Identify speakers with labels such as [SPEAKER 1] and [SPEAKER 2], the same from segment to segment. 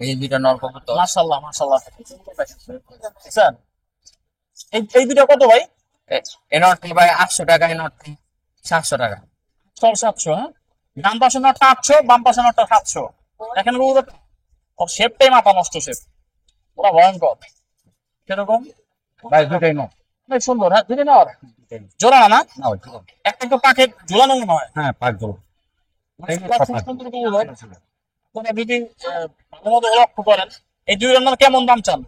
[SPEAKER 1] এই দুইটা নর কবুতর।
[SPEAKER 2] মাশাআল্লাহ মাশাআল্লাহ। স্যার এই এই দুটো কত ভাই?
[SPEAKER 1] এই নটটি ভাই 800 টাকা, এই নটটি 700 টাকা।
[SPEAKER 2] 700, হ্যাঁ। ডান পাশে নটটা 800, বাম পাশে নটটা 700। দেখেন কবুতর, ওর শেপটাই মাথা নষ্ট শেপ, পুরো ভয়ঙ্কর। কিরকম?
[SPEAKER 1] ভাই দুটাই নর।
[SPEAKER 2] অনেক সুন্দর, হ্যাঁ দুটো নর। জোড়া না?
[SPEAKER 1] না ওই তো।
[SPEAKER 2] একটা তো পাকে ঝুলানো মনে হয়।
[SPEAKER 1] হ্যাঁ, পাঁচজন।
[SPEAKER 2] খুব সুন্দর কবুতর। তোমরা যদি ভালো মতো লক্ষ্য করেন, এই দুই রান্নার কেমন দাম চান?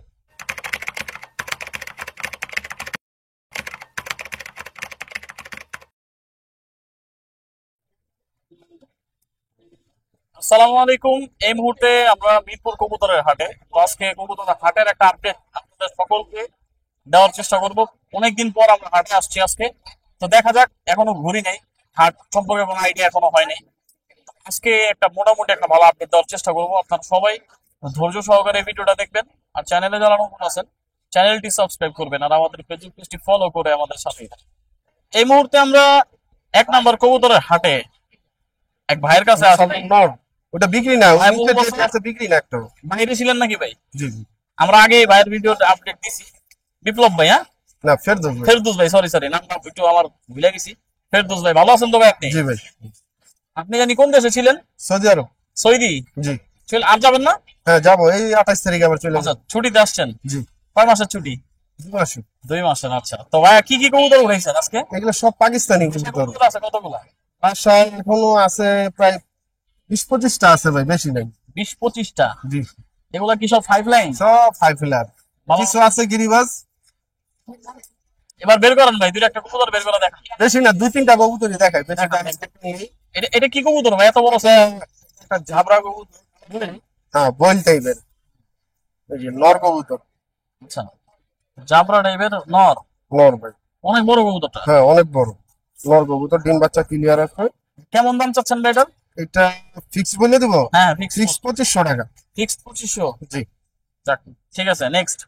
[SPEAKER 2] আসসালামু আলাইকুম। এই মুহূর্তে আমরা মিরপুর কবুতরের হাটে। তো আজকে কবুতরের হাটের একটা আপডেট আপনাদের সকলকে দেওয়ার চেষ্টা করব। অনেকদিন পর আমরা হাটে আসছি আজকে। তো দেখা যাক, এখনো ঘুরি নাই, হাট সম্পর্কে কোনো আইডিয়া এখনো হয় নাই। আজকে একটা মোটামুটি একটা ভালো আপডেট দেওয়ার চেষ্টা করবো। আপনারা সবাই ধৈর্য সহকারে ভিডিওটা দেখবেন। আর চ্যানেলে যারা নতুন আছেন, চ্যানেলটি সাবস্ক্রাইব করবেন আর আমাদের ফেসবুক পেজটি ফলো করে আমাদের সাথে থাকবেন। এই মুহূর্তে আমরা 1 নম্বর কবুতরের হাটে এক ভাইয়ের কাছে আছি।
[SPEAKER 3] নর ওটা বিক্রি না, ওই
[SPEAKER 2] ভাই
[SPEAKER 3] নিচে
[SPEAKER 2] বলবো,
[SPEAKER 3] যেটা আছে বিক্রি না একটা।
[SPEAKER 2] বাইরে ছিলেন নাকি ভাই?
[SPEAKER 3] জি জি।
[SPEAKER 2] আমরা আগে এই ভাইয়ের ভিডিওতে আপডেট দিছি। বিপ্লব ভাই, হ্যাঁ,
[SPEAKER 3] না ফেরদৌস ভাই।
[SPEAKER 2] ফেরদৌস ভাই, সরি সরি, নামটা একটু আমার ভুলে গেছি। ফেরদৌস ভাই, ভালো আছেন তো ভাই? আপনি
[SPEAKER 3] জি ভাই।
[SPEAKER 2] আপনি জানি কোন দেশে ছিলেন?
[SPEAKER 3] সৌদি আরব।
[SPEAKER 2] সৌদি।
[SPEAKER 3] জি।
[SPEAKER 2] চল, আর যাবেন না?
[SPEAKER 3] হ্যাঁ যাবো, এই 28 তারিখে আবার চলে
[SPEAKER 2] আচ্ছা,
[SPEAKER 3] যাবো।
[SPEAKER 2] ছুটিতে আসছেন?
[SPEAKER 3] জি।
[SPEAKER 2] কয় মাসের ছুটি?
[SPEAKER 3] 2 মাস।
[SPEAKER 2] 2 মাসের। আচ্ছা, তো ভাই কি কি কবুতর উঠাইছেন আজকে?
[SPEAKER 3] এগুলো সব পাকিস্তানি
[SPEAKER 2] দেশি
[SPEAKER 3] কবুতর।
[SPEAKER 2] কবুতর আছে কতগুলা?
[SPEAKER 3] বাসায় এখনো আছে প্রায় 20-25টা আছে ভাই, বেশি নাই।
[SPEAKER 2] 20-25টা?
[SPEAKER 3] জি।
[SPEAKER 2] এগুলা কি সব 5 লাইন?
[SPEAKER 3] সব ফাইভ হুইলার।
[SPEAKER 2] ভালো।
[SPEAKER 3] কিছু আছে গিরিবাজ।
[SPEAKER 2] এবার বের করেন ভাই, দুইটা একটা কবুতর বের করে দেখান।
[SPEAKER 3] বেশি না, 2-3টা কবুতরই দেখায়, বেশি
[SPEAKER 2] দেখান,
[SPEAKER 3] না।
[SPEAKER 2] দেখান। এটা এটা কি কবুতর ভাই, এত বড় আছে?
[SPEAKER 3] একটা ঝাবরা কবুতর। হ্যাঁ বয়েল টাইপের, এই যে নর কবুতর।
[SPEAKER 2] আচ্ছা, জাবরা টাইপের নর।
[SPEAKER 3] নর ভাই।
[SPEAKER 2] অনেক বড় কবুতরটা।
[SPEAKER 3] হ্যাঁ অনেক বড় নর কবুতর, ডিম বাচ্চা ক্লিয়ার আছে।
[SPEAKER 2] কেমন দাম চাচ্ছেন ভাই এটার?
[SPEAKER 3] এটা ফিক্স বলে দেবো।
[SPEAKER 2] হ্যাঁ, ফিক্স।
[SPEAKER 3] ফিক্স 2500 টাকা।
[SPEAKER 2] ফিক্স 2500?
[SPEAKER 3] জি।
[SPEAKER 2] যাক, ঠিক আছে, নেক্সট।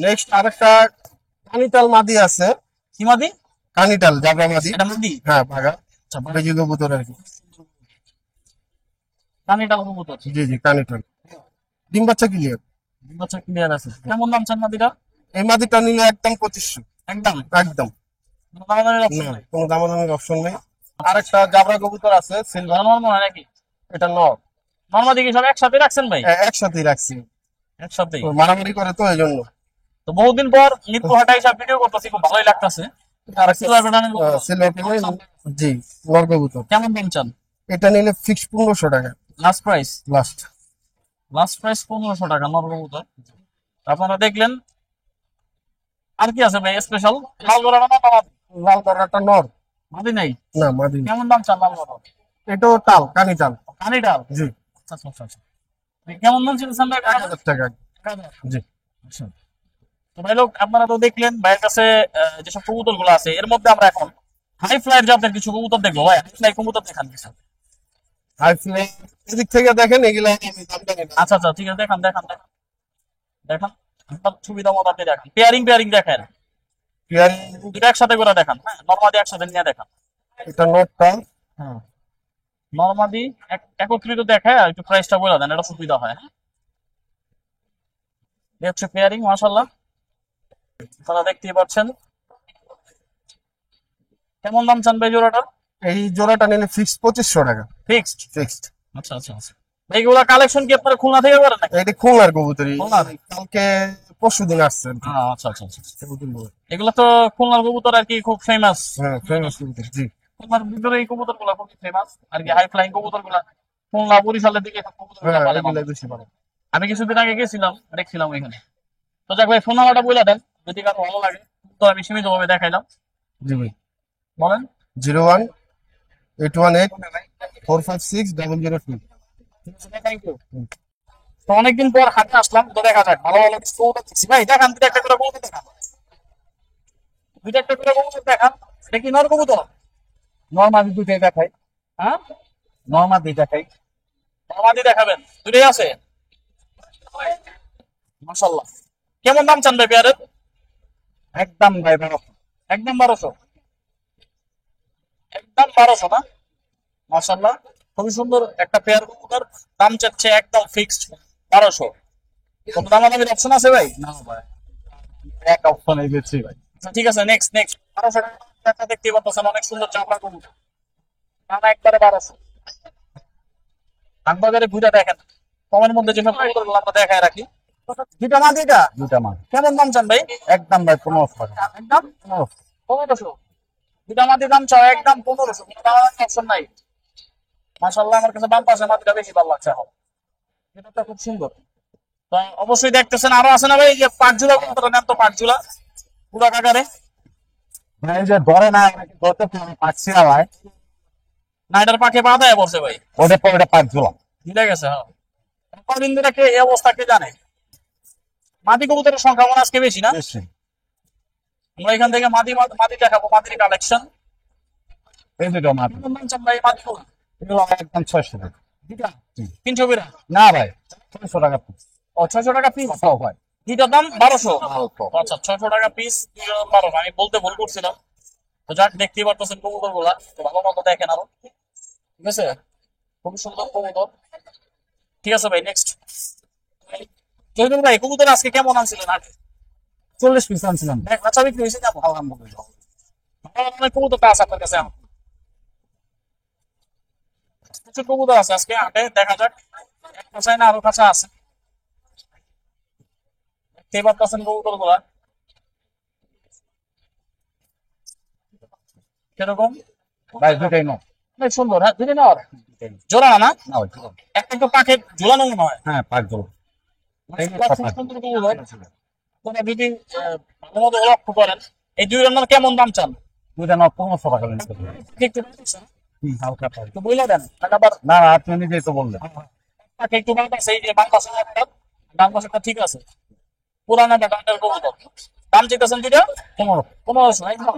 [SPEAKER 3] নেক্সট আরেকটা কানিটাল মাদি আছে।
[SPEAKER 2] কি মাদি?
[SPEAKER 3] কানিটাল জাবরা মাদি।
[SPEAKER 2] এটা মাদি?
[SPEAKER 3] হ্যাঁ ভাগা।
[SPEAKER 2] আচ্ছা,
[SPEAKER 3] বেজি কবুতর আর কি।
[SPEAKER 2] কানিটা কবুতর।
[SPEAKER 3] জি জি কানিটাল, ডিম বাচ্চা ক্লিয়ার।
[SPEAKER 2] আচ্ছা, ক্লিয়ার আছে। কেমন দাম চান মাদিটা?
[SPEAKER 3] এই মাদিটা নিলে একদম 2500।
[SPEAKER 2] একদম?
[SPEAKER 3] একদম।
[SPEAKER 2] কোনো দামাদামির অপশন
[SPEAKER 3] না
[SPEAKER 2] নাই?
[SPEAKER 3] কোনো দামাদামির অপশন নেই। আরেকটা জাবরা কবুতর আছে সিলভার।
[SPEAKER 2] ভালো মনে হয় নাকি?
[SPEAKER 3] এটা নর।
[SPEAKER 2] নর্মাদি কি সব একসাথে রাখছেন ভাই?
[SPEAKER 3] একসাথেই রাখছি।
[SPEAKER 2] একসাথেই?
[SPEAKER 3] ও মারামারি করে তো এই জন্য।
[SPEAKER 2] তো বহুদিন পর নিত্য হাটা হিসাব ভিডিও করতেছি, খুব ভালোই লাগতেছে। সিলভার প্যাটার্নের কবুতর।
[SPEAKER 3] সিলভার। জি। নর কবুতর।
[SPEAKER 2] কেমন দাম চান?
[SPEAKER 3] এটা নিলে ফিক্স 1500 টাকা।
[SPEAKER 2] Last price?
[SPEAKER 3] Last.
[SPEAKER 2] Last price 1500 টাকা নর কবুতর। আপনারা দেখলেন। আর কি আছে ভাই স্পেশাল? লাল গলাটা না মাদি?
[SPEAKER 3] লাল কালারটা নর।
[SPEAKER 2] মাদি নাই?
[SPEAKER 3] না মাদি না।
[SPEAKER 2] কেমন দাম চান লাল গলা?
[SPEAKER 3] এটাও টাল, কানিটাল।
[SPEAKER 2] কানিটাল?
[SPEAKER 3] জি।
[SPEAKER 2] আচ্ছা আচ্ছা আচ্ছা। কেমন দাম চিনছেন ভাই?
[SPEAKER 3] 1000 টাকা। জি।
[SPEAKER 2] আচ্ছা। তো ভাই লোক, আপনারা তো দেখলেন ভাইয়ের কাছে যেসব কবুতর গুলো আছে, এর মধ্যে আমরা এখন হাই ফ্লাইয়ের জাতের কিছু কবুতর দেখবো। ভাই হাই ফ্লাই কবুতর দেখান কিছু।
[SPEAKER 3] হাই ফ্লাই এদিক থেকে দেখেন, এগুলা আমি দাম জানি না।
[SPEAKER 2] আচ্ছা আচ্ছা, ঠিক আছে, দেখান দেখান দেখান দেখান। আপনার সুবিধা মতো আপনি দেখান। পেয়ারিং পেয়ারিং দেখেন,
[SPEAKER 3] পেয়ারিং।
[SPEAKER 2] দুটো একসাথে করে দেখান। হ্যাঁ, নর্মাদি একসাথে নিয়ে দেখান।
[SPEAKER 3] এটা নটটা।
[SPEAKER 2] হ্যাঁ, নর্মাদি একত্রিত দেখায় আর একটু প্রাইসটা বলে দেন, এটা সুবিধা হয়। হ্যাঁ, এই হচ্ছে পেয়ারিং। মাশাল্লাহ, আপনারা দেখতেই পাচ্ছেন। কেমন দাম চান ভাই জোড়াটার?
[SPEAKER 3] এই জোড়াটা নিলে ফিক্স 2500 টাকা।
[SPEAKER 2] ফিক্সড?
[SPEAKER 3] ফিক্সড।
[SPEAKER 2] আচ্ছা আচ্ছা আচ্ছা। এইগুলা কালেকশন কি আপনারা খুলনা থেকে করেন নাকি?
[SPEAKER 3] এটা খুলনার কবুতরি।
[SPEAKER 2] খুলনার?
[SPEAKER 3] কালকে পরশুদিন আসছে আর কি।
[SPEAKER 2] আচ্ছা আচ্ছা আচ্ছা।
[SPEAKER 3] কবুতরগুলো।
[SPEAKER 2] এগুলো তো খুলনার কবুতর আর কি, খুব ফেমাস।
[SPEAKER 3] হ্যাঁ ফেমাস কবুতর। জি।
[SPEAKER 2] খুলনার ভিতরে এই কবুতর গুলা খুব ফেমাস আর কি, হাই ফ্লাইং কবুতর গুলা। খুলনা বরিশালের দিকে সব কবুতর গুলা
[SPEAKER 3] হ্যাঁ
[SPEAKER 2] পালে
[SPEAKER 3] এগুলাই
[SPEAKER 2] মানুষ।
[SPEAKER 3] বেশি ভালো।
[SPEAKER 2] আমি কিছুদিন আগে গেছিলাম, দেখছিলাম ওইখানে। তো যাক ভাই, ফোন নাম্বারটা বলে দেন যদি কারো ভালো লাগে। তো আমি সীমিত ভাবে দেখাইলাম।
[SPEAKER 3] জি ভাই।
[SPEAKER 2] বলেন।
[SPEAKER 3] 01-818-456-002।
[SPEAKER 2] Thank you. তো অনেকদিন পর হাটে আসলাম, তো দেখা যাক ভালো ভালো কিছু কবুতর দেখছি। ভাই দেখান, দুইটা একটা করে কবুতর দেখান। দুইটা একটা করে কবুতর দেখান। এটা কি নর কবুতর?
[SPEAKER 1] নর্মাদি দুটাই দেখাই।
[SPEAKER 2] হ্যাঁ,
[SPEAKER 1] নর্মাদি দেখাই।
[SPEAKER 2] নর্মাদি দেখাবেন? দুটোই আছে? মাশাল্লাহ। কেমন দাম চান ভাই পেয়ারের?
[SPEAKER 1] একদম ভাই ভালো।
[SPEAKER 2] একদম 1200? একদম 1200 না? মাশাল্লাহ, খুবই সুন্দর একটা পেয়ার কবুতর। দাম চাচ্ছে একদম ফিক্সড 1200। কোনো দামাদামির অপশন আছে ভাই?
[SPEAKER 3] না ভাই, এক অপশন এই বেশি ভাই।
[SPEAKER 2] আচ্ছা, ঠিক আছে, নেক্সট নেক্সট 1200 টাকা দেখতে পাচ্ছেন, অনেক সুন্দর চামড়া কবুতর, দানা একবারে 1200। বাগবাজারে ঘুরে দেখেন, কমের মধ্যে যেসব কবুতরগুলো আমরা দেখায় রাখি। দুইটা মা দুইটা
[SPEAKER 3] দুটা মাছ
[SPEAKER 2] কেমন দাম চান ভাই?
[SPEAKER 3] একদম ভাই 1500 টাকা।
[SPEAKER 2] একদম 1500। দুটা মাটির দাম চাও একদম 1500, কোনো দামাদামি অপশন নাই। মাশাআল্লাহ, আমার কাছে বাম পাশে মাটিটা বেশি ভালো লাগছে এখন, এটা তো খুব সুন্দর। তো অবশ্যই দেখতেছেন, আরো আছে না ভাই? এই যে পাটজুলা কবুতর নেন তো, পাটজুলা পুরা কাকারে
[SPEAKER 3] ভাই এই যে ধরে না, ধরতে পারছি না ভাই।
[SPEAKER 2] না, এটার পাখে পা দেয় বসে ভাই,
[SPEAKER 3] ওটা পরে ওটা 5 জোড়া।
[SPEAKER 2] মিলে গেছে। হ্যাঁ, কদিন ধরে কে এই অবস্থা কে জানে। মাটি কবুতরের সংখ্যা মনে হয় আজকে বেশি না?
[SPEAKER 3] বেশি।
[SPEAKER 2] আমরা এখান থেকে মাটি মাটি দেখাবো, মাটির কালেকশন।
[SPEAKER 3] এই দুটো মাছ
[SPEAKER 2] ভাই মাটিগুলো
[SPEAKER 3] এগুলো একদম 600 টাকা।
[SPEAKER 2] দুটা 300 করে।
[SPEAKER 3] না ভাই, 600 টাকা পিস।
[SPEAKER 2] ও 600 টাকা পিস,
[SPEAKER 3] ভাই
[SPEAKER 2] দুটার দাম 1200।
[SPEAKER 3] অল্প।
[SPEAKER 2] আচ্ছা, 600 টাকা পিস, 1200। আমি বলতে ভুল করছিলাম। তো যাক, দেখতেই পারতেছেন কবুতর গুলা, ভালো মতো দেখেন আরো, ঠিক আছে? খুব সুন্দর কবুতর। ঠিক আছে ভাই, নেক্সট জহিদুল ভাই, কবুতর আজকে কেমন আনছিলেন? আগে
[SPEAKER 3] 40 পিস আনছিলাম।
[SPEAKER 2] দেখ বাচ্চা বিক্রি হয়েছে কেমন?
[SPEAKER 3] আলহামদুলিল্লাহ।
[SPEAKER 2] ভালো ধরনের কবুতরটা আছে আপনার কাছে? প্রচুর কবুতর আছে আজকে হাটে, দেখা যাক এক কাছায় না আরো কাছে আছে। দেখতেই পারতেছেন কবুতর গুলা কিরকম,
[SPEAKER 3] ভাই দুটাই নো।
[SPEAKER 2] অনেক সুন্দর। হ্যাঁ, দুটো নেওয়ার জোড়া না?
[SPEAKER 3] না ভাই দুটো।
[SPEAKER 2] একটা একটু পাখে ঝুলানো মনে হয়।
[SPEAKER 3] হ্যাঁ 5 জোড়া। এই যে
[SPEAKER 2] খুব সুন্দর কবুতর। তোমরা যদি ভালো মতো লক্ষ্য করেন, এই দুই রান্নার কেমন দাম চান?
[SPEAKER 3] দুইটা নো 1500 টাকা নিতে হবে।
[SPEAKER 2] একটু বলতেছেন?
[SPEAKER 3] হালকা পাই।
[SPEAKER 2] একটু বইলা দেন, আবার
[SPEAKER 3] না না, আপনি নিজেই তো বললেন।
[SPEAKER 2] পাখে একটু বাম পাশে, এই যে বাম পাশে একটা, ডান পাশেটা ঠিক আছে, পুরানা ব্যাটার কবুতর। দাম চাইতেছেন দুইটা 1500 একদম।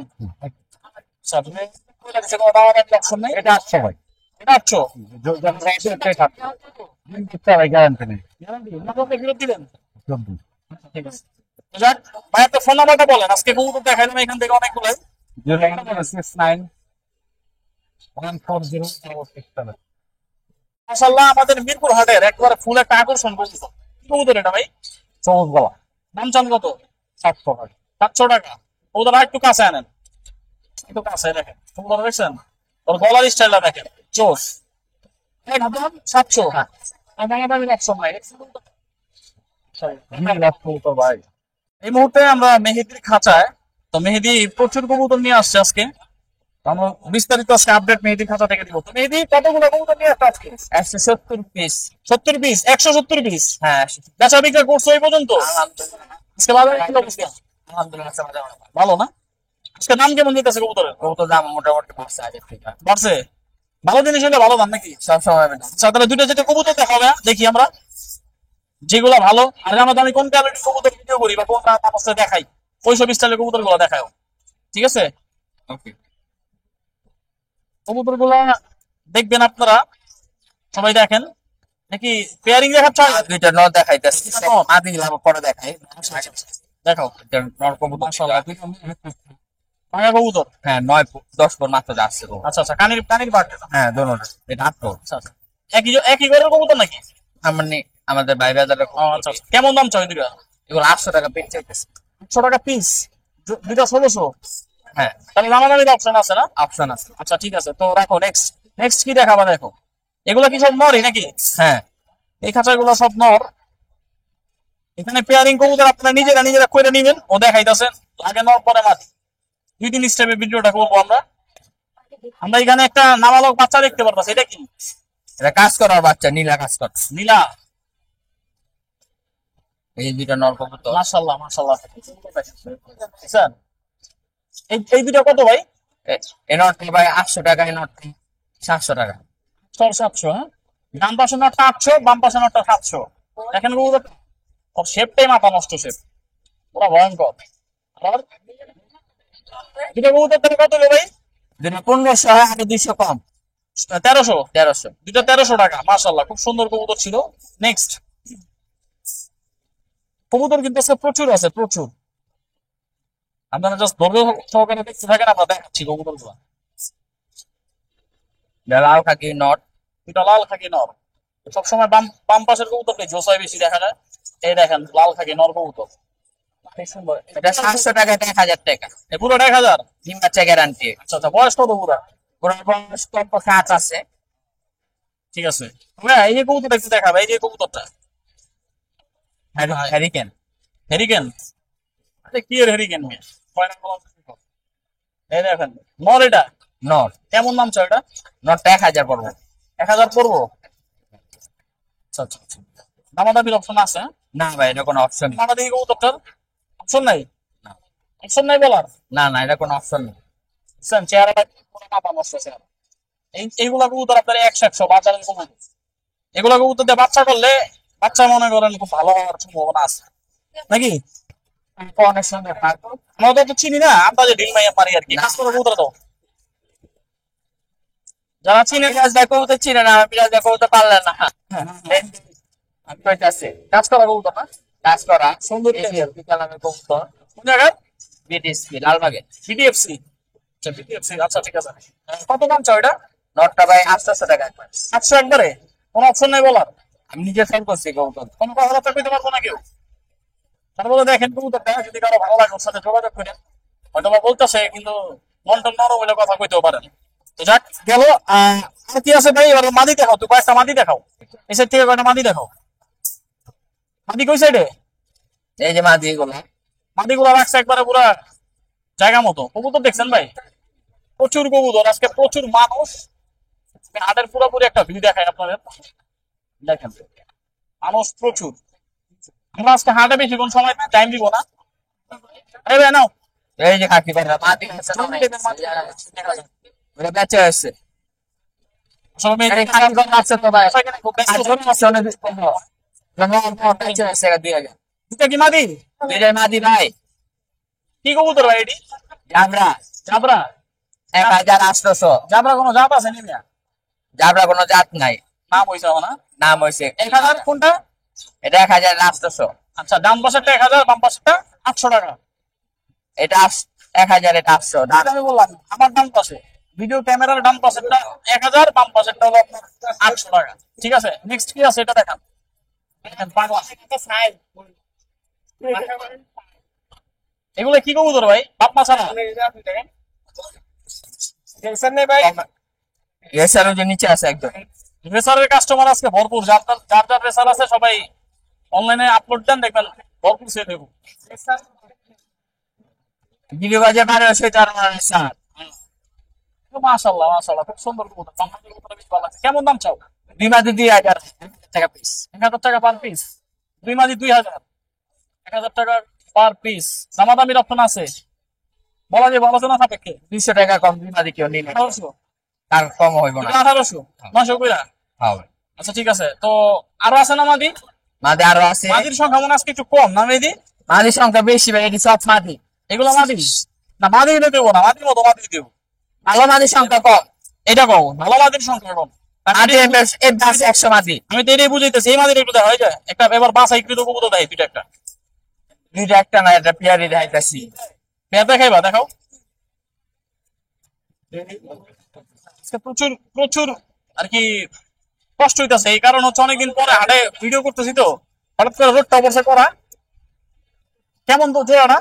[SPEAKER 2] আচ্ছা, তুমি কইলা দিছে কোনো দাম একটা অপশন নেই?
[SPEAKER 3] এটা 800 ভাই।
[SPEAKER 2] এটা 800
[SPEAKER 3] যখন রাইতে এটাই থাকে। দিতে ভাই গ্যারান্টি নেই।
[SPEAKER 2] গ্যারান্টি না করলে ফেরত দিবেন?
[SPEAKER 3] জলদি।
[SPEAKER 2] ঠিক আছে। তো যাক ভাই, একটা ফোন নাম্বারটা বলেন, আজকে কবুতর দেখাইলাম এখান থেকে অনেকগুলো।
[SPEAKER 3] 069 140
[SPEAKER 2] মাশাআল্লাহ, আমাদের মিরপুর হাটের একবারে ফুল একটা আকর্ষণ কবুতর। কি কবুতর এটা ভাই?
[SPEAKER 3] সবুজ গলা
[SPEAKER 2] দাম চান কত?
[SPEAKER 3] 700 টাকা।
[SPEAKER 2] 700 টাকা। কবুতর একটু কাছে আনেন, একটু কাছে দেখেন কবুতর, দেখছেন ওর গলার স্টাইলটা দেখেন, জোস। একদম 700। দামাদামির অপশন নাই।
[SPEAKER 3] তো ভাই
[SPEAKER 2] এই মুহূর্তে আমরা মেহেদির খাঁচায়, তো মেহেদি প্রচুর কবুতর নিয়ে আসছে আজকে। তো আমরা বিস্তারিত আজকে আপডেট মেহেদির খাঁচা থেকে দিব। তো মেহেদি কতগুলো কবুতর নিয়ে আসছে আজকে?
[SPEAKER 1] 170 পিস।
[SPEAKER 2] 70 piece, 170 piece.
[SPEAKER 1] হ্যাঁ,
[SPEAKER 2] বেচা বিক্রি করছো এই পর্যন্ত? আজকে বাজারে কি অবস্থা?
[SPEAKER 1] আলহামদুলিল্লাহ
[SPEAKER 2] ভালো না? আজকে দাম কেমন যেতেছে কবুতরের?
[SPEAKER 1] কবুতর দাম মোটামুটি বাড়ছে আগের থেকে।
[SPEAKER 2] বাড়ছে? ভালো জিনিস হলে ভালো দাম নাকি?
[SPEAKER 1] সবসময়
[SPEAKER 2] আচ্ছা, তাহলে দুইটা যেটা কবুতর দেখাবে দেখি আমরা, যেগুলো ভালো। আর আমাদের আমি কোন কোয়ালিটির কবুতর ভিডিও করি বা কোনটা মানুষকে দেখাই, ওইসব স্টাইলের কবুতর গুলো দেখাও, ঠিক আছে?
[SPEAKER 1] ওকে।
[SPEAKER 2] কবুতর গুলা দেখবেন আপনারা, সবাই দেখেন। নাকি পেয়ারিং দেখাচ্ছ?
[SPEAKER 1] দুইটা নর দেখাইতেছি, মাদি গুলো আবার পরে দেখাই।
[SPEAKER 2] দেখাও।
[SPEAKER 1] এটা নর কবুতর।
[SPEAKER 2] মাশাআল্লাহ, ভাঙা কবুতর।
[SPEAKER 1] হ্যাঁ 9-10 পর মাত্র যাচ্ছে তো।
[SPEAKER 2] আচ্ছা আচ্ছা, কানির কানির বাট।
[SPEAKER 1] হ্যাঁ দোনোটা। এটা 8
[SPEAKER 2] আচ্ছা আচ্ছা, একই ঘরের কবুতর নাকি?
[SPEAKER 1] আমাদের ভাই বাজারে
[SPEAKER 2] ও আচ্ছা আচ্ছা, কেমন দাম চাই দুইটা?
[SPEAKER 1] এগুলো 800 টাকা পিস চাইতেছে।
[SPEAKER 2] 100 টাকা পিস, দুইটা 1600।
[SPEAKER 1] হ্যাঁ,
[SPEAKER 2] তাহলে দামাদামির অপশন আছে না?
[SPEAKER 1] অপশন আছে।
[SPEAKER 2] আচ্ছা ঠিক আছে, তো রাখো। নেক্সট নেক্সট কি দেখাবা দেখো। এগুলো কি সব নরই নাকি?
[SPEAKER 1] হ্যাঁ,
[SPEAKER 2] এই খাঁচাগুলো সব নর। এখানে পেয়ারিং কবুতর আপনারা নিজেরা করে নিবেন। ও দেখাইতেছেন আগে নর পরে মাদি, 2-3 স্টেপে ভিডিওটা করবো আমরা। আমরা এখানে একটা নাবালক বাচ্চা দেখতে পারতাছি, এটা কি?
[SPEAKER 1] এটা কাজ করার বাচ্চা, নীলা কাজ কর।
[SPEAKER 2] নীলা।
[SPEAKER 1] এই দুইটা নর কবুতর।
[SPEAKER 2] মাশাআল্লাহ মাশাআল্লাহ, দেখছেন? এই দুটো কত ভাই?
[SPEAKER 1] এই নরটি ভাই 800 টাকা, এই নরটি 700 টাকা।
[SPEAKER 2] 700। হ্যাঁ, ডান পাশে নটটা 800, বাম পাশে নটটা 700। দেখেন কবুতর, ওর শেপটাই মাথা নষ্ট শেপ, পুরো ভয়ঙ্কর। আর দুটো কবুতর থেকে কত ভাই?
[SPEAKER 1] দুটো 1500 হয়, আরো 200 কম।
[SPEAKER 2] 1300।
[SPEAKER 1] 1300।
[SPEAKER 2] দুটো 1300 টাকা। মাশাআল্লাহ, খুব সুন্দর কবুতর ছিল। নেক্সট, কবুতর কিন্তু আজকে প্রচুর আছে, প্রচুর। আপনারা জাস্ট ধৈর্য সহকারে দেখতে থাকেন, আমরা দেখাচ্ছি কবুতর গুলা।
[SPEAKER 1] লাল খাকি নর।
[SPEAKER 2] দুটা লাল খাকি নর, সবসময় বাম বাম পাশের কবুতরটা জোসাই বেশি দেখা যায়। এই দেখেন লাল থাকে নর কবুতর, অনেক সুন্দর।
[SPEAKER 1] এটা 700 টাকায় 1000 টাকা।
[SPEAKER 2] এ পুরো 1000।
[SPEAKER 1] ডিম বাচ্চা গ্যারান্টি।
[SPEAKER 2] আচ্ছা আচ্ছা, বয়স কত পুরা?
[SPEAKER 1] পুরান বয়স কত 5 আছে।
[SPEAKER 2] ঠিক আছে ভাইয়া, এই যে কবুতরটা একটু দেখাবে, এই যে কবুতরটা
[SPEAKER 1] হ্যারিকেন।
[SPEAKER 2] হেরিকেন। আরে কি এর হেরিকেন মেয়ে, এই দেখেন নর, এটা
[SPEAKER 1] নর।
[SPEAKER 2] কেমন নাম চাও এটা?
[SPEAKER 1] নরটা 1000 পড়বে।
[SPEAKER 2] 1000 পড়বো? আচ্ছা আচ্ছা আচ্ছা, দামাদামির অপশন আছে? হ্যাঁ,
[SPEAKER 1] না ভাই, এটা কোনো অপশন
[SPEAKER 2] দামাদা দেখি কবুতরটার অপশন নাই?
[SPEAKER 1] না।
[SPEAKER 2] অপশন নাই বলার?
[SPEAKER 1] না না, এটা কোনো অপশন নেই।
[SPEAKER 2] বুঝছেন, চেহারাটা পুরো মাপা নষ্ট চেহারা। এইগুলা কবুতর আপনার 100 বাচ্চাদের কবুতর, এগুলা কবুতর দিয়ে বাচ্চা করলে বাচ্চা মনে করেন খুব ভালো হওয়ার সম্ভাবনা আছে নাকি?
[SPEAKER 1] অনেক সুন্দর থাকো।
[SPEAKER 2] আমরা তো চিনি না, আমরা যে ডিল মাইয়া পারি আর কি, কাজ করে কবুতর তো যারা চিনে
[SPEAKER 1] বিরাজ দেখো তো চিনে না, বিরাজ দেখো তো পারলে না। আমি কইতাছি
[SPEAKER 2] কাজ করা কবুতর না?
[SPEAKER 1] কাজ করা
[SPEAKER 2] সুন্দর
[SPEAKER 1] কালামের কবুতর।
[SPEAKER 2] কোন জায়গায়?
[SPEAKER 1] বিটিএসপি লালবাগে।
[SPEAKER 2] বিডিএফসি। আচ্ছা বিডিএফসি, আচ্ছা ঠিক আছে। কত দাম চাও এটা?
[SPEAKER 1] নটটা ভাই 800 টাকা একবার।
[SPEAKER 2] 700 একবারে? কোনো অপশন নাই বলার?
[SPEAKER 1] আমি নিজে সেল করছি কবুতর।
[SPEAKER 2] কোনো কথাবার্তা কইতে পারবো না কেউ? তারপরে দেখেন কবুতরটা যদি কারো ভালো লাগে ওর সাথে যোগাযোগ করেন, হয়তো বা বলতেছে কিন্তু মন টন নরম হইলে কথা কইতেও পারেন। তো যাক গেল। আর কি আছে ভাই, এবার মাদি দেখাও, তুই কয়েকটা মাদি দেখাও, এই সাইড থেকে কয়েকটা মাদি দেখাও। মাদি কই সাইডে?
[SPEAKER 1] এই যে মাদি এগুলো।
[SPEAKER 2] মাদি গুলা রাখছে একবারে পুরা জায়গা মতো। কবুতর দেখছেন ভাই, প্রচুর কবুতর, আজকে প্রচুর মানুষ। হাটের পুরোপুরি একটা ভিউ দেখায় আপনাদের, দেখেন মানুষ প্রচুর। আমরা আজকে হাটে বেশিক্ষণ সময় টাইম দিব না। এই ভাই নাও।
[SPEAKER 1] এই যে খাকি ভাই মাদি আছে না অনেক। ওটা বেঁচে আছে।
[SPEAKER 2] আসলে মেয়ে
[SPEAKER 1] এই খাকি কোন আছে তো ভাই?
[SPEAKER 2] এখানে খুব ব্যস্ত।
[SPEAKER 1] আজকে আছে অনেক দিন পর। রঙের বেঁচে আছে 2000।
[SPEAKER 2] দুটা কি মাদি?
[SPEAKER 1] দুইটাই মাদি ভাই।
[SPEAKER 2] কি কবুতর ভাই এটি?
[SPEAKER 1] জাবরা।
[SPEAKER 2] জাবরা?
[SPEAKER 1] 1800।
[SPEAKER 2] জাবরা কোনো জাত আছে নি মিয়া?
[SPEAKER 1] জাবরা কোনো জাত নাই,
[SPEAKER 2] নাম হইছে না?
[SPEAKER 1] নাম হয়েছে।
[SPEAKER 2] 1000 কোনটা?
[SPEAKER 1] এটা 1800।
[SPEAKER 2] আচ্ছা, ডান পাশেরটা 1000, বাম পাশেরটা 800 টাকা।
[SPEAKER 1] এটা 1000, এটা 800।
[SPEAKER 2] যেটা আমি বললাম আমার ডান পাশে, ভিডিও ক্যামেরার ডান পাশেরটা 1000, বাম পাশেরটা হলো আপনার 800 টাকা। ঠিক আছে, নেক্সট কি আছে এটা দেখান। দেখেন পাগলা। এগুলো কি কবুতর ভাই? বাপ মা ছাড়া? ভাই
[SPEAKER 1] রেসারও যে নিচে আছে একদম।
[SPEAKER 2] রেসারের কাস্টমার আজকে ভরপুর, যার যার যার রেসার আছে সবাই অনলাইনে আপলোড দেন, দেখবেন ভরপুর সেল দেবো।
[SPEAKER 1] ভিডিও বাজে 1200 টাকা রেসার।
[SPEAKER 2] মাশাআল্লাহ মাশাআল্লাহ, খুব সুন্দর কবুতর, বাংলাদেশের কবুতর বেশ ভালো আছে। কেমন দাম চাও?
[SPEAKER 1] দুই মাদি 2000 টাকা পিস।
[SPEAKER 2] 1000 টাকা পার পিস। দুই মাদি 2000, 1000 টাকা পার পিস। দামাদামির অপশন আছে, বলা যাবে আলোচনা সাপেক্ষে।
[SPEAKER 1] 200 টাকা কম দুই মাদি কেউ নিলে
[SPEAKER 2] 1800,
[SPEAKER 1] আর কম হইব না।
[SPEAKER 2] 1800, 900 কইরা।
[SPEAKER 1] হবে।
[SPEAKER 2] আচ্ছা ঠিক আছে, তো আরো আছে না মাদি?
[SPEAKER 1] মাদি আরো আছে।
[SPEAKER 2] মাদির সংখ্যা মনে হয় আজকে একটু কম না মেদি?
[SPEAKER 1] মাদির সংখ্যা বেশি ভাই, এটি সব মাদি।
[SPEAKER 2] এগুলো মাদি না? মাদি হলে দেবো না, মাদির মতো মাদি দেবো।
[SPEAKER 1] ভালো মাদির সংখ্যা কম।
[SPEAKER 2] এটা কম, ভালো মাদির সংখ্যা কম।
[SPEAKER 1] মাদি এবার 100 মাদি।
[SPEAKER 2] আমি তো এটাই বুঝাইতেছি, এই মাদির একটু দেখা হয় যায় একটা, এবার বাসাই কৃত কবুতর দেয় দুইটা, একটা
[SPEAKER 1] দুইটা একটা না, এটা পেয়ারি দেখাইতাছি।
[SPEAKER 2] পেয়ার দেখাইবা, দেখাও। আজকে প্রচুর প্রচুর আর কি কষ্ট হইতাছে, এই কারণ হচ্ছে অনেকদিন পরে হাটে ভিডিও করতেছি তো, হঠাৎ করে রোডটা অবশ্য করা। কেমন তো জোড়াটা?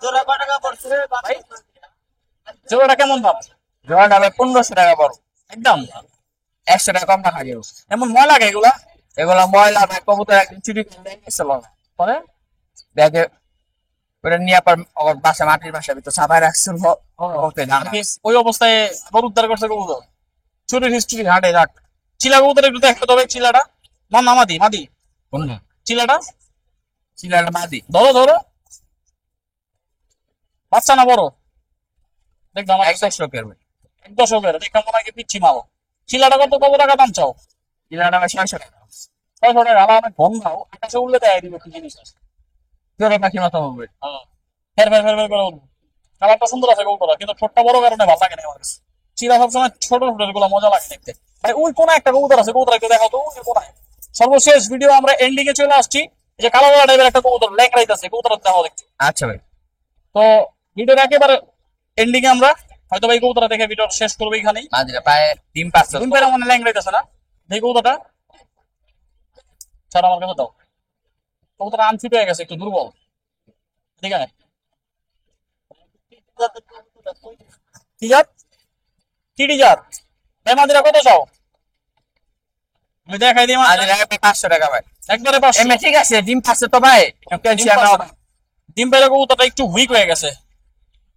[SPEAKER 3] জোড়া কয় টাকা পড়ছে রে ভাই?
[SPEAKER 2] জোড়াটা কেমন দাম?
[SPEAKER 1] জোড়াটা ভাই 1500 টাকা বড়।
[SPEAKER 2] একদম
[SPEAKER 1] 100 টাকা কম রাখা যাবে।
[SPEAKER 2] এমন ময় লাগে এগুলা?
[SPEAKER 1] এগুলো ময়লা ভাই, কবুতর একদিন চুরি করে গেছিল
[SPEAKER 2] পরে
[SPEAKER 1] ব্যাগে, ওটা নিয়ে আবার ওর বাসা মাটির বাসা ভিতর সাবাই রাখছিল। ওকে না
[SPEAKER 2] আর কি ওই অবস্থায় আবার উদ্ধার করছে কবুতর, চুরির হিস্ট্রি হাটে রাখ। চিলা কবুতর একটু দেখতে তবে, চিলাটা না মাদি? মাদি
[SPEAKER 1] কোনটা?
[SPEAKER 2] চিলাটা
[SPEAKER 1] চিলাটা মাদি।
[SPEAKER 2] ধরো ধরো, বাচ্চা না বড়? দেখলাম
[SPEAKER 1] 100 ভাই।
[SPEAKER 2] 1000, দেখলাম মনে হয় পিচ্ছি মাল। চিলাটা কত টাকা দাম চাও?
[SPEAKER 1] চিলাটা ভাই 600 টাকা।
[SPEAKER 2] 600 টাকা। আলা অনেক গন্ধ, আকাশে উড়লে দেয় দিবে কি জিনিস আছে।
[SPEAKER 1] তোর পাখির মতো হবে।
[SPEAKER 2] হ্যাঁ, ফের ফের ফের ফের করে উঠবে। কালারটা সুন্দর আছে কবুতর, কিন্তু ঠোঁটটা বড় কারণে ভালো লাগে না আমার কাছে। চিলা সবসময় ছোট ছোট গুলো মজা লাগে দেখতে। ভাই ওই কোন একটা কবুতর আছে, কবুতর একটু দেখাও তো, ওই কোনায়। সর্বশেষ ভিডিও আমরা এন্ডিং এ চলে আসছি। এই যে কালো কালো টাইপের একটা কবুতর লেংড়াইতেছে, কবুতর দেখাও দেখতে।
[SPEAKER 1] আচ্ছা ভাই।
[SPEAKER 2] তো ভিডিওর একেবারে এন্ডিং এ আমরা হয়তো ভাই কবুতর দেখে ভিডিও শেষ করবো এখানেই।
[SPEAKER 1] মাদিরা পায়ে ডিম পাচ্ছে।
[SPEAKER 2] ডিম পেড়া মানে ল্যাংড়াইতেছে না? দেখি কবুতরটা, ছাড়া আমার কাছে দাও। কবুতরটা আনফিট হয়ে গেছে, একটু দুর্বল। ঠিক আছে, কি জাত? টিডি জাত। বেমাদিরা কত চাও? আমি দেখাই দিই
[SPEAKER 1] আজ 500 টাকা ভাই।
[SPEAKER 2] একবারে 500।
[SPEAKER 1] এমনি ঠিক আছে, ডিম পাচ্ছে তো ভাই,
[SPEAKER 2] ডিম পেলে কবুতরটা একটু উইক হয়ে গেছে।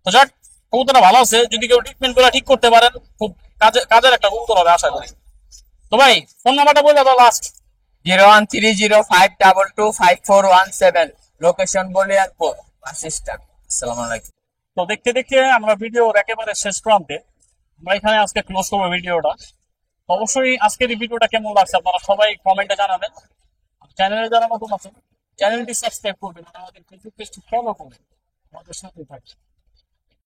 [SPEAKER 2] তো যাক, কবুতরটা ভালো আছে, যদি কেউ ট্রিটমেন্ট করে ঠিক করতে পারেন, খুব কাজের একটা কবুতর হবে আশা করি। তো ভাই ফোন নাম্বারটা বলে দাও লাস্ট।
[SPEAKER 1] 01305225417, location Baliarpur, bus stand. আসসালামু আলাইকুম।
[SPEAKER 2] তো দেখতে দেখতে আমরা ভিডিওর একেবারে শেষ প্রান্তে, আমরা এখানে আজকে ক্লোজ করবো ভিডিওটা। অবশ্যই আজকের এই ভিডিওটা কেমন লাগছে আপনারা সবাই কমেন্টে জানাবেন। চ্যানেলে যারা নতুন আছেন চ্যানেলটি সাবস্ক্রাইব করবেন, আমাদের ফেসবুক পেজটি ফলো করবেন, আমাদের সাথে থাকবেন।